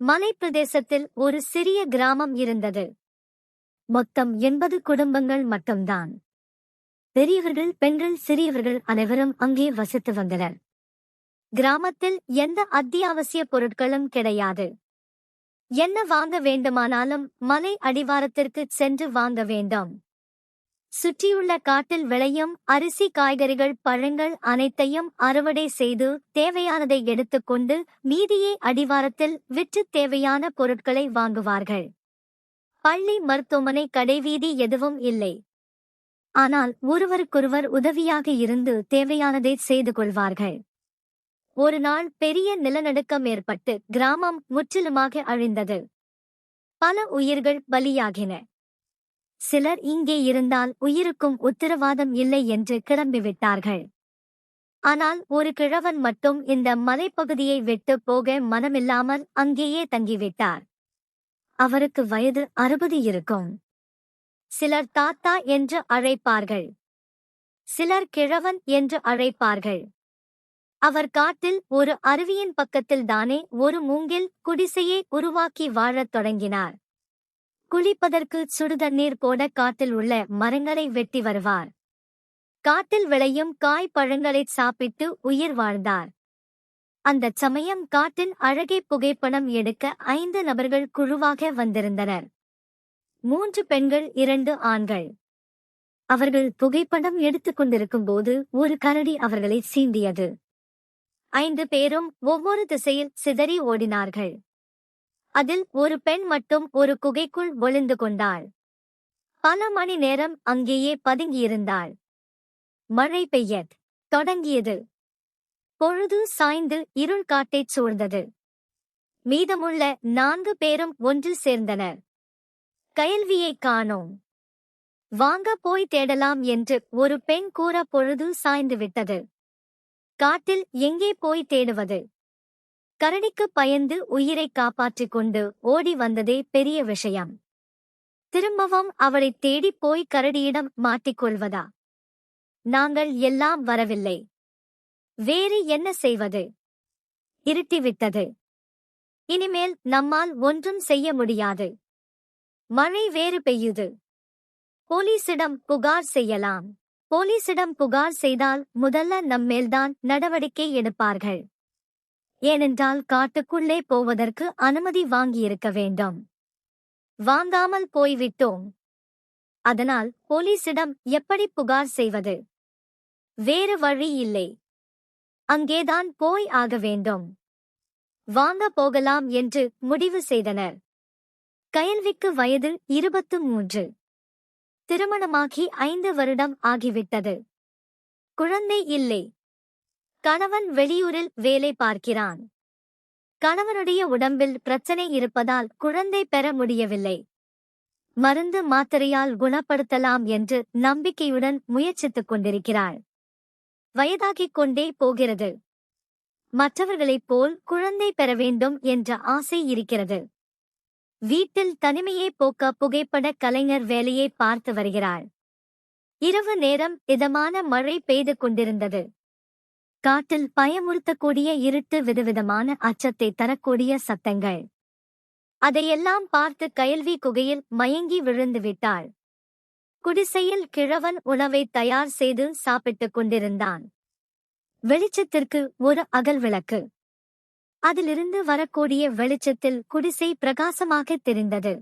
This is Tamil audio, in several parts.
மலைப்பிரதேசத்தில் ஒரு சிறிய கிராமம் இருந்தது. மொத்தம் 80 குடும்பங்கள் மட்டும்தான். பெரியவர்கள், பெண்கள், சிறியவர்கள் அனைவரும் அங்கே வசித்து வந்தனர். கிராமத்தில் எந்த அத்தியாவசிய பொருட்களும் கிடையாது. என்ன வாங்க வேண்டுமானாலும் மலை அடிவாரத்திற்கு சென்று வாங்க வேண்டும். சுற்றியுள்ள காட்டில் விளையும் அரிசி, காய்கறிகள், பழங்கள் அனைத்தையும் அறுவடை செய்து தேவையானதை எடுத்துக்கொண்டு மீதியை அடிவாரத்தில் விற்று தேவையான பொருட்களை வாங்குவார்கள். பள்ளி, மருத்துவமனை, கடைவீதி எதுவும் இல்லை. ஆனால் ஒருவருக்கொருவர் உதவியாக இருந்து தேவையானதை செய்து கொள்வார்கள். ஒரு நாள் பெரிய நிலநடுக்கம் ஏற்பட்டு கிராமம் முற்றிலுமாக அழிந்தது. பல உயிர்கள் பலியாகின. சிலர் இங்கே இருந்தால் உயிருக்கும் உத்தரவாதம் இல்லை என்று கிளம்பிவிட்டார்கள். ஆனால் ஒரு கிழவன் மட்டும் இந்த மலைப்பகுதியை விட்டு போக மனமில்லாமல் அங்கேயே தங்கிவிட்டார். அவருக்கு வயது 60 இருக்கும். சிலர் தாத்தா என்று அழைப்பார்கள், சிலர் கிழவன் என்று அழைப்பார்கள். அவர் காட்டில் ஒரு அருவியின் பக்கத்தில் தானே ஒரு மூங்கில் குடிசையை உருவாக்கி வாழத் தொடங்கினார். குளிப்பதற்கு சுடுதண்ணீர் போட காட்டில் உள்ள மரங்களை வெட்டி வருவார். காட்டில் விளையும் காய், பழங்களை சாப்பிட்டு உயிர் வாழ்ந்தார். அந்தச் சமயம் காட்டின் அழகை புகைப்படம் எடுக்க 5 நபர்கள் குழுவாக வந்திருந்தனர். 3 பெண்கள், 2 ஆண்கள். அவர்கள் புகைப்படம் எடுத்துக் கொண்டிருக்கும் போது ஒரு கரடி அவர்களை சீண்டியது. 5 பேரும் ஒவ்வொரு திசையில் சிதறி ஓடினார்கள். அதில் ஒரு பெண் மட்டும் ஒரு குகைக்குள் ஒளிந்து கொண்டாள். பல மணி நேரம் அங்கேயே பதுங்கியிருந்தாள். மழை பெய்யத் தொடங்கியது. பொழுது சாய்ந்து இருள் காட்டைச் சூழ்ந்தது. மீதமுள்ள 4 பேரும் ஒன்று சேர்ந்தனர். கயல்வியை காணோம், வாங்க போய் தேடலாம் என்று ஒரு பெண் கூற பொழுது சாய்ந்து விட்டது. காட்டில் எங்கே போய் தேடுவது? கரடிக்கு பயந்து உயிரை காப்பாற்றிக் கொண்டு ஓடி வந்ததே பெரிய விஷயம். திரும்பவும் அவளை தேடிப் போய் கரடியிடம் மாட்டிக்கொள்வதா? நாங்கள் எல்லாம் வரவில்லை. வேறு என்ன செய்வது? இருட்டிவிட்டது. இனிமேல் நம்மால் ஒன்றும் செய்ய முடியாது. மழை வேறு பெய்யுது. போலீசிடம் புகார் செய்யலாம். போலீசிடம் புகார் செய்தால் முதல்ல நம்மேல்தான் நடவடிக்கை எடுப்பார்கள். ஏனென்றால் காட்டுக்குள்ளே போவதற்கு அனுமதி வாங்கியிருக்க வேண்டும். வாங்காமல் போய்விட்டோம். அதனால் போலீசிடம் எப்படி புகார் செய்வது? வேறு வழி இல்லை. அங்கேதான் போய் ஆக வேண்டும். வாங்க போகலாம் என்று முடிவு செய்தனர். கயல்விக்கு வயது 23. திருமணமாகி 5 வருடம் ஆகிவிட்டது. குழந்தை இல்லை. கணவன் வெளியூரில் வேலை பார்க்கிறான். கணவனுடைய உடம்பில் பிரச்சனை இருப்பதால் குழந்தை பெற முடியவில்லை. மருந்து, மாத்திரையால் குணப்படுத்தலாம் என்று நம்பிக்கையுடன் முயற்சித்துக் கொண்டிருக்கிறாள். வயதாகிக் கொண்டே போகிறது. மற்றவர்களைப் போல் குழந்தை பெற வேண்டும் என்ற ஆசை இருக்கிறது. வீட்டில் தனிமையை போக்க புகைப்பட கலைஞர் வேலையை பார்த்து வருகிறாள். இரவு நேரம் இதமான மழை பெய்து கொண்டிருந்தது. காட்டில் பயமுறுத்தக்கூடிய இருட்டு, விதவிதமான அச்சத்தை தரக்கூடிய சத்தங்கள். அதையெல்லாம் பார்த்து கயல்வி குகையில் மயங்கி விழுந்து விட்டாள். குடிசையில் கிழவன் உணவை தயார் செய்து சாப்பிட்டுக் கொண்டிருந்தான். வெளிச்சத்திற்கு ஒரு அகல் விளக்கு. அதிலிருந்து வரக்கூடிய வெளிச்சத்தில் குடிசை பிரகாசமாக தெரிந்தது.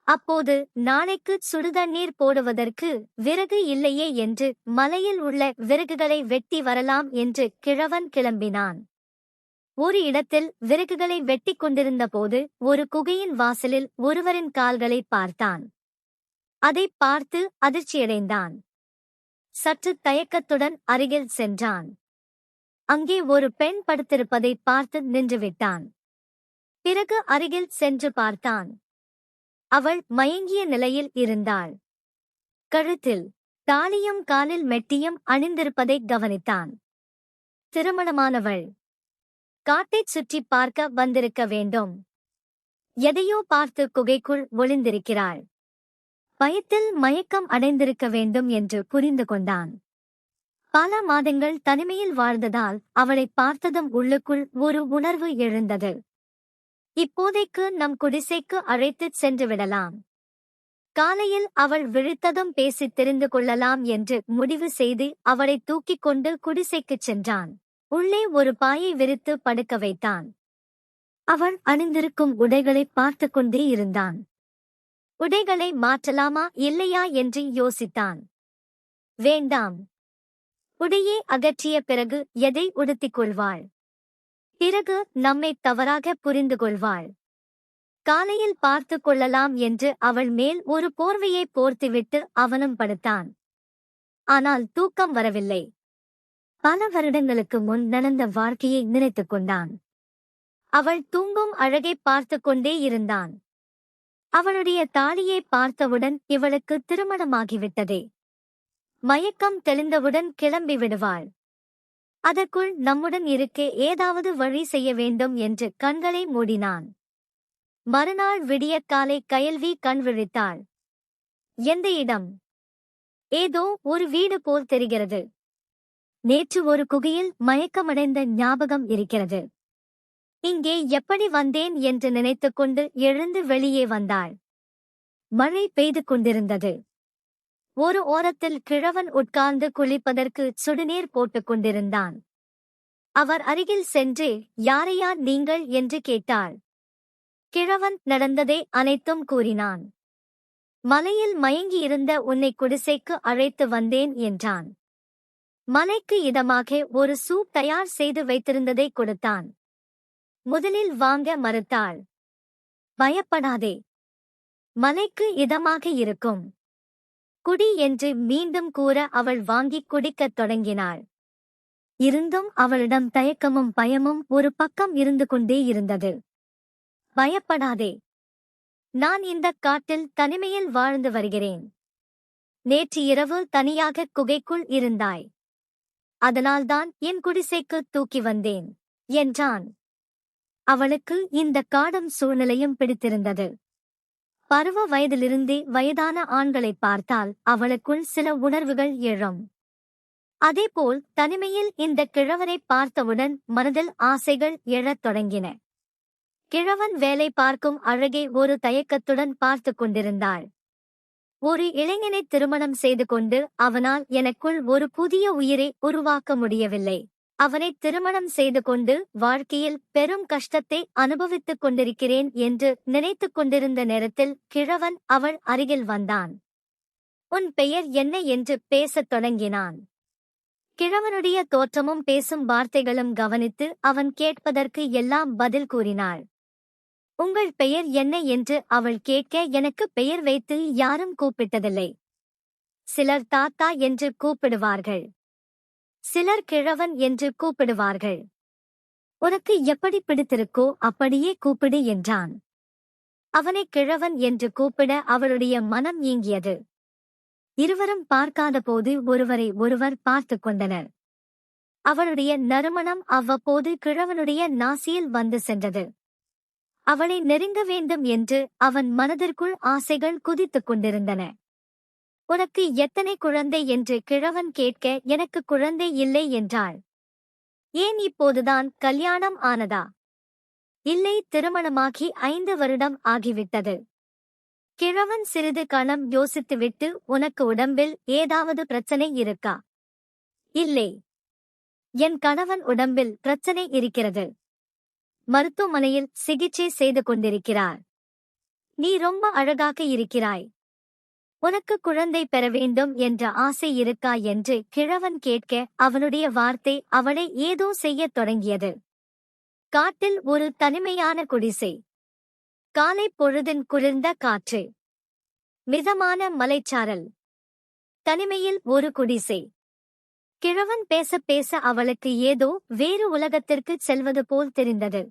அப்போது நாளைக்கு சுடுதண்ணீர் போடுவதற்கு விறகு இல்லையே என்று மலையில் உள்ள விறகுகளை வெட்டி வரலாம் என்று கிழவன் கிளம்பினான். ஒரு இடத்தில் விறகுகளை வெட்டிக் கொண்டிருந்த போது ஒரு குகையின் வாசலில் ஒருவரின் கால்களை பார்த்தான். அதை பார்த்து அதிர்ச்சியடைந்தான். சற்று தயக்கத்துடன் அருகில் சென்றான். அங்கே ஒரு பெண் படுத்திருப்பதை பார்த்து நின்றுவிட்டான். பிறகு அருகில் சென்று பார்த்தான். அவள் மயங்கிய நிலையில் இருந்தாள். கழுத்தில் தாலியும் காலில் மெட்டியும் அணிந்திருப்பதை கவனித்தான். திருமணமானவள். காட்டைச் சுற்றி பார்க்க வந்திருக்க வேண்டும். எதையோ பார்த்து குகைக்குள் ஒளிந்திருக்கிறாள். பயத்தில் மயக்கம் அடைந்திருக்க வேண்டும் என்று புரிந்து கொண்டான். பல மாதங்கள் தனிமையில் வாழ்ந்ததால் அவளை பார்த்ததும் உள்ளுக்குள் ஒரு உணர்வு எழுந்தது. இப்போதைக்கு நம் குடிசைக்கு அழைத்துச் சென்று விடலாம். காலையில் அவள் விழித்ததும் பேசித் தெரிந்து கொள்ளலாம் என்று முடிவு செய்து அவளை தூக்கிக் கொண்டு குடிசைக்குச் சென்றான். உள்ளே ஒரு பாயை விரித்து படுக்க வைத்தான். அவள் அணிந்திருக்கும் உடைகளைப் பார்த்துக் கொண்டே இருந்தான். உடைகளை மாற்றலாமா இல்லையா என்று யோசித்தான். வேண்டாம். உடையை அகற்றிய பிறகு எதை உடுத்திக் கொள்வாள்? பிறகு நம்மை தவறாக புரிந்து கொள்வாள். காலையில் பார்த்து கொள்ளலாம் என்று அவள் மேல் ஒரு போர்வையை போர்த்துவிட்டு அவனும் படுத்தான். ஆனால் தூக்கம் வரவில்லை. பல வருடங்களுக்கு முன் நடந்த வாழ்க்கையை நினைத்துக் கொண்டான். அவள் தூங்கும் அழகைப் பார்த்து கொண்டே இருந்தான். அவளுடைய தாலியை பார்த்தவுடன் இவளுக்கு திருமணமாகிவிட்டதே. மயக்கம் தெளிந்தவுடன் கிளம்பி விடுவாள். அதற்குள் நம்முடன் இருக்க ஏதாவது வழி செய்ய வேண்டும் என்று கண்களை மூடினான். மறுநாள் விடியற்காலை கயல்வி கண் விழித்தாள். எந்த இடம்? ஏதோ ஒரு வீடு போல் தெரிகிறது. நேற்று ஒரு குகையில் மயக்கமடைந்த ஞாபகம் இருக்கிறது. இங்கே எப்படி வந்தேன் என்று நினைத்துக்கொண்டு எழுந்து வெளியே வந்தாள். மழை பெய்து கொண்டிருந்தது. ஒரு ஓரத்தில் கிழவன் உட்கார்ந்து குளிப்பதற்கு சுடுநீர் போட்டுக் கொண்டிருந்தான். அவர் அருகில் சென்று, யாரையா நீங்கள் என்று கேட்டாள். கிழவன் நடந்ததை அனைத்தும் கூறினான். மலையில் மயங்கியிருந்த உன்னை குடிசைக்கு அழைத்து வந்தேன் என்றான். மலைக்கு இதமாக ஒரு சூப் தயார் செய்து வைத்திருந்ததை கொடுத்தான். முதலில் வாங்க மறுத்தாள். பயப்படாதே. மலைக்கு இதமாக இருக்கும். குடி என்று மீண்டும் கூற அவள் வாங்கிக் குடிக்கத் தொடங்கினாள். இருந்தும் அவளிடம் தயக்கமும் பயமும் ஒரு பக்கம் இருந்து கொண்டே இருந்தது. பயப்படாதே. நான் இந்தக் காட்டில் தனிமையில் வாழ்ந்து வருகிறேன். நேற்று இரவு தனியாக குகைக்குள் இருந்தாய். அதனால்தான் என் குடிசைக்கு தூக்கி வந்தேன் என்றான். அவளுக்கு இந்த காடும் சூழ்நிலையும் பிடித்திருந்தது. பருவ வயதிலிருந்தே வயதான ஆண்களைப் பார்த்தால் அவளுக்குள் சில உணர்வுகள் எழும். அதேபோல் தனிமையில் இந்த கிழவனைப் பார்த்தவுடன் மனதில் ஆசைகள் எழத் தொடங்கின. கிழவன் வேலை பார்க்கும் அழகை ஒரு தயக்கத்துடன் பார்த்து கொண்டிருந்தாள். ஒரு இளைஞனை திருமணம் செய்து கொண்டு அவனால் எனக்குள் ஒரு புதிய உயிரை உருவாக்க முடியவில்லை. அவனை திருமணம் செய்து கொண்டு வாழ்க்கையில் பெரும் கஷ்டத்தை அனுபவித்துக் கொண்டிருக்கிறேன் என்று நினைத்துக் கொண்டிருந்த நேரத்தில் கிழவன் அவள் அருகில் வந்தான். உன் பெயர் என்ன என்று பேசத் தொடங்கினான். கிழவனுடைய தோற்றமும் பேசும் வார்த்தைகளும் கவனித்து அவன் கேட்பதற்கு எல்லாம் பதில் கூறினாள். உங்கள் பெயர் என்ன என்று அவள் கேட்க, எனக்கு பெயர் வைத்து யாரும் கூப்பிட்டதில்லை. சிலர் தாத்தா என்று கூப்பிடுவார்கள். சிலர் கிழவன் என்று கூப்பிடுவார்கள். உனக்கு எப்படி பிடித்திருக்கோ அப்படியே கூப்பிடு என்றான். அவனை கிழவன் என்று கூப்பிட அவளுடைய மனம் ஏங்கியது. இருவரும் பார்க்காத போது ஒருவரை ஒருவர் பார்த்து கொண்டனர். அவளுடைய நறுமணம் அவ்வப்போது கிழவனுடைய நாசியில் வந்து சென்றது. அவளை நெருங்க வேண்டும் என்று அவன் மனதிற்குள் ஆசைகள் குதித்துக் கொண்டிருந்தன. உனக்கு எத்தனை குழந்தை என்று கிழவன் கேட்க, எனக்கு குழந்தை இல்லை என்றாள். ஏன் இப்போதுதான் கல்யாணம் ஆனதா? இல்லை, திருமணமாகி 5 வருடம் ஆகிவிட்டது. கிழவன் சிறிது கணம் யோசித்துவிட்டு, உனக்கு உடம்பில் ஏதாவது பிரச்சனை இருக்கா? இல்லை. என் கணவன் உடம்பில் பிரச்சனை இருக்கிறது. மருத்துவமனையில் சிகிச்சை செய்து கொண்டிருக்கிறார். நீ ரொம்ப அழகாக இருக்கிறாய். உனக்கு குழந்தை பெற வேண்டும் என்ற ஆசை இருக்கா என்று கிழவன் கேட்க, அவனுடைய வார்த்தை அவளை ஏதோ செய்யத் தொடங்கியது. காட்டில் ஒரு தனிமையான குடிசை. காலை பொழுதின் குளிர்ந்த காற்று. மிதமான மலைச்சாரல். தனிமையில் ஒரு குடிசை. கிழவன் பேச பேச அவளுக்கு ஏதோ வேறு உலகத்திற்குச் செல்வது போல் தெரிந்தது.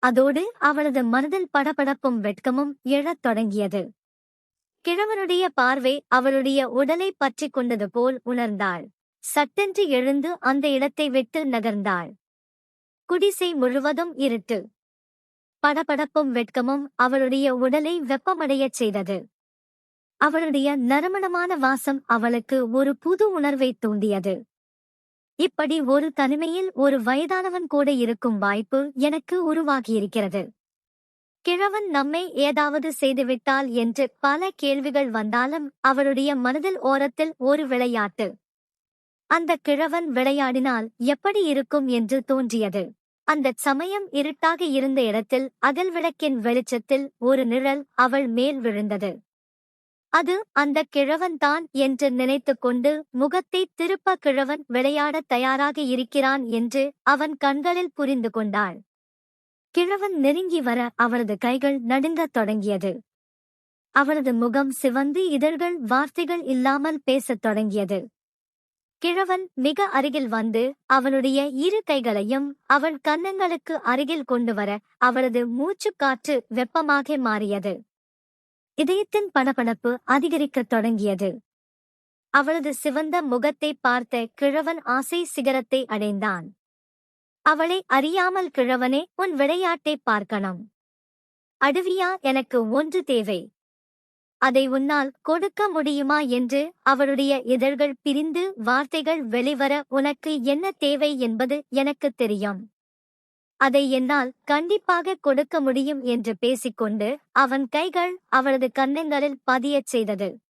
அதோடு அவளது மனதில் படபடப்பும் வெட்கமும் எழத் தொடங்கியது. கிழவனுடைய பார்வை அவளுடைய உடலை பற்றிக் கொண்டது போல் உணர்ந்தாள். சட்டென்று எழுந்து அந்த இடத்தை விட்டு நகர்ந்தாள். குடிசை முழுவதும் இருட்டு. படபடப்பும் வெட்கமும் அவளுடைய உடலை வெப்பமடையச் செய்தது. அவளுடைய நறுமணமான வாசம் அவளுக்கு ஒரு புது உணர்வை தூண்டியது. இப்படி ஒரு தனிமையில் ஒரு வயதானவன் கூட இருக்கும் வாய்ப்பு எனக்கு உருவாகியிருக்கிறது. கிழவன் நம்மை ஏதாவது செய்துவிட்டால் என்று பல கேள்விகள் வந்தாலும் அவருடைய மனதில் ஓரத்தில் ஒரு விளையாட்டு. அந்த கிழவன் விளையாடினால் எப்படி இருக்கும் என்று தோன்றியது. அந்தச் சமயம் இருட்டாக இருந்த இடத்தில் அகல் விளக்கின் வெளிச்சத்தில் ஒரு நிழல் அவள் மேல் விழுந்தது. அது அந்த கிழவன்தான் என்று நினைத்துக் கொண்டு முகத்தை திருப்ப கிழவன் விளையாடத் தயாராக இருக்கிறான் என்று அவன் கண்களில் புரிந்து கொண்டாள். கிழவன் நெருங்கி வர அவளது கைகள் நடுங்கத் தொடங்கியது. அவளது முகம் சிவந்து இதழ்கள் வார்த்தைகள் இல்லாமல் பேசத் தொடங்கியது. கிழவன் மிக அருகில் வந்து அவளுடைய இரு கைகளையும் அவள் கன்னங்களுக்கு அருகில் கொண்டு வர அவளது மூச்சுக்காற்று வெப்பமாக மாறியது. இதயத்தின் படபடப்பு அதிகரிக்கத் தொடங்கியது. அவளது சிவந்த முகத்தை பார்த்த கிழவன் ஆசை சிகரத்தை அடைந்தான். அவளை அறியாமல் கிழவனே, உன் விளையாட்டை பார்க்கணும். அடுவியா, எனக்கு ஒன்று தேவை. அதை உன்னால் கொடுக்க முடியுமா என்று அவளுடைய இதழ்கள் பிரிந்து வார்த்தைகள் வெளிவர, உனக்கு என்ன தேவை என்பது எனக்குத் தெரியும். அதை என்னால் கண்டிப்பாக கொடுக்க முடியும் என்று பேசிக்கொண்டு அவன் கைகள் அவளது கன்னங்களில் பதியச் செய்தது.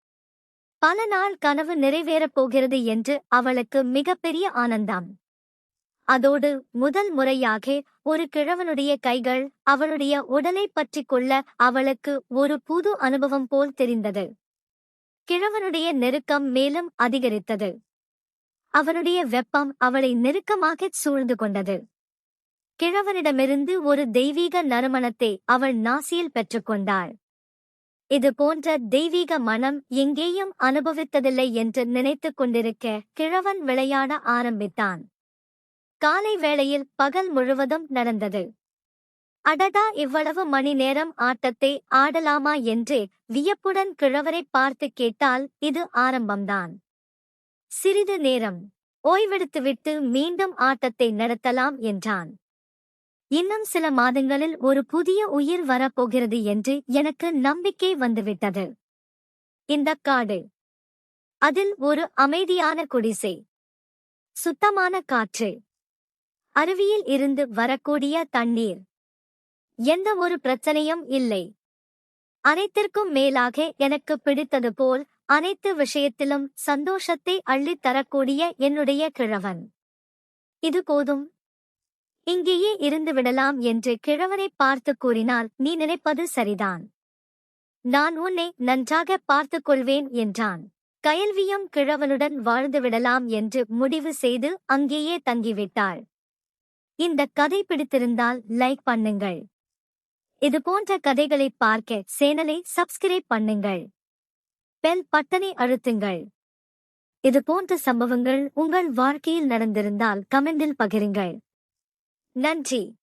பல நாள் கனவு நிறைவேறப் போகிறது என்று அவளுக்கு மிகப்பெரிய ஆனந்தம். அதோடு முதல் முறையாக ஒரு கிழவனுடைய கைகள் அவளுடைய உடலை பற்றிக் கொள்ள அவளுக்கு ஒரு புது அனுபவம் போல் தெரிந்தது. கிழவனுடைய நெருக்கம் மேலும் அதிகரித்தது. அவனுடைய வெப்பம் அவளை நெருக்கமாகச் சூழ்ந்து கொண்டது. கிழவனிடமிருந்து ஒரு தெய்வீக நறுமணத்தை அவள் நாசியில் பெற்றுக்கொண்டாள். இது போன்ற தெய்வீக மனம் எங்கேயும் அனுபவித்ததில்லை என்று நினைத்துக் கொண்டிருக்க கிழவன் விளையாட ஆரம்பித்தான். காலை வேளையில் பகல் முழுவதும் நடந்தது. அடடா, இவ்வளவு மணி நேரம் ஆட்டத்தை ஆடலாமா என்று வியப்புடன் கிழவரை பார்த்து கேட்டால், இது ஆரம்பம்தான். சிறிது நேரம் ஓய்வெடுத்துவிட்டு மீண்டும் ஆட்டத்தை நடத்தலாம் என்றான். இன்னும் சில மாதங்களில் ஒரு புதிய உயிர் வரப்போகிறது என்று எனக்கு நம்பிக்கை வந்துவிட்டது. இந்தக் காடு, அதில் ஒரு அமைதியான குடிசை, சுத்தமான காற்று, அருவியில் இருந்து வரக்கூடிய தண்ணீர், எந்த ஒரு பிரச்சனையும் இல்லை. அனைத்திற்கும் மேலாக எனக்கு பிடித்தது போல் அனைத்து விஷயத்திலும் சந்தோஷத்தை அள்ளித் தரக்கூடிய என்னுடைய கிழவன். இது போதும், இங்கேயே இருந்து விடலாம் என்று கிழவனை பார்த்து கூறினால், நீ நினைப்பது சரிதான். நான் உன்னை நன்றாக பார்த்துக் கொள்வேன் என்றான். கயல்வியும் கிழவனுடன் வாழ்ந்துவிடலாம் என்று முடிவு செய்து அங்கேயே தங்கிவிட்டாள். இந்த கதை பிடித்திருந்தால் லைக் பண்ணுங்கள். இது போன்ற கதைகளை பார்க்க சேனலை சப்ஸ்கிரைப் பண்ணுங்கள். பெல் பட்டனை அழுத்துங்கள். இது போன்ற சம்பவங்கள் உங்கள் வாழ்க்கையில் நடந்திருந்தால் கமெண்டில் பகிருங்கள். நன்றி.